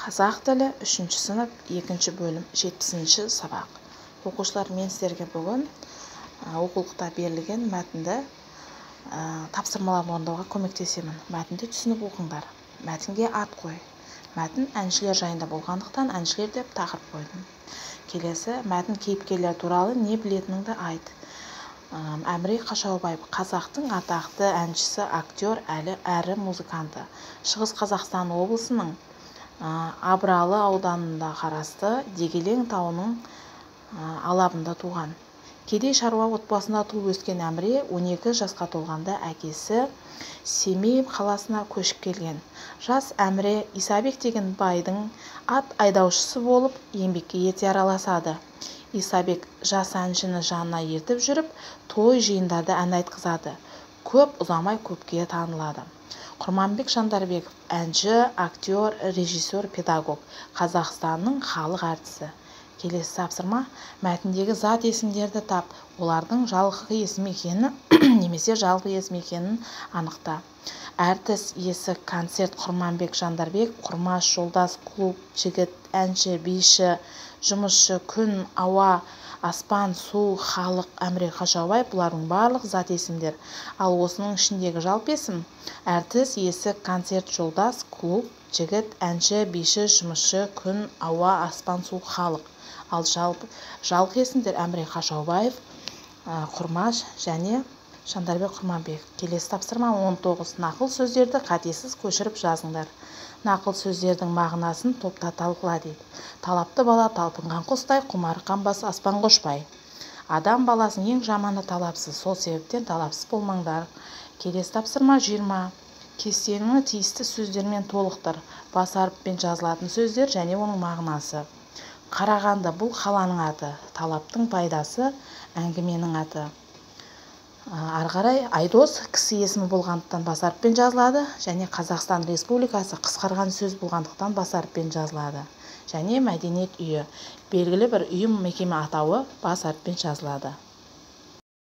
Қазақ тілі 3 сынып 2 бөлім 70-ші сабақ. Оқушылар, мен сіздерге бүгін оқулықта берілген мәтінді тапсырмаларды орындауға көмектесемін. Мәтінді түсініп оқыңдар. Мәтінге ат қой. Мәтін әншілер жайында болғандықтан әншілер деп тақырып қойдым. Келесі, мәтін кейіпкерлер туралы не білетініңді айт. Әміре Қашаубаев қазақтың атақты әншісі, актер әрі музыканты. Шығыс Қазақстан облысының Абралы ауданында қарасты Дегелең тауының алабында туған. Кедей шаруа отбасында туып өскен Әміре 12 жасқа толғанда әкесі Семей қаласына көшіп келген. Жас Әміре Исабек деген байдың ат айдаушысы болып еңбекке ерте араласады. Исабек жас әншіні жанына ертіп жүріп, той жиындарда ән айтқызады. Көп ұзамай көпке танылады. Құрманбек Жандарбеков әнші, актер, режиссер, педагог, Қазақстанның халық әртісі. Келесі тапсырма, мәтіндегі зат есімдерді тап, олардың жалғыз есім екенін немесе жалғыз есім екенін анықта. Әртіс, есік, концерт, Құрманбек Жандарбеков, құрмаш, жолдас, клуб, жігіт, әнші, биші, жұмысшы, күн, ауа, аспан, су, халық, Әміре Қашаубаев, бұлардың барлық зат есімдер. Ал осының ішіндегі жалпы есім: әртіс, есік, концерт, жолдас, клуб, жігіт, әнші, биші, жұмысшы, күн, ауа, аспан, су, халық. Ал жалпы есімдер Әміре Қашаубаев, Құрмаш және Жандарбек Құрманбек. Келесі тапсырма 19. Нақыл сөздерді қатесіз көшіріп жазыңдар. Нақыл сөздердің мағынасын топта талқыла дейді. Талапты бала талпынған құстай, құмары қанбас аспан қошпай. Адам баласының ең жаманы талапсыз, сол себептен талапсыз болмаңдар. Келесі тапсырма 20. Кестені тиісті сөздермен толықтыр. Бас әріппен жазылатын сөздер және оның мағынасы. Қарағанды бұл қаланың аты, талаптың пайдасы әңгіменің аты. Ары қарай Айдос кісі есімі болғандықтан бас әріппен жазылады, және Қазақстан Республикасы қысқарған сөз болғандықтан бас әріппен жазылады. Және мәдениет үйі, белгілі бір ұйым мекеме атауы бас әріппен жазылады.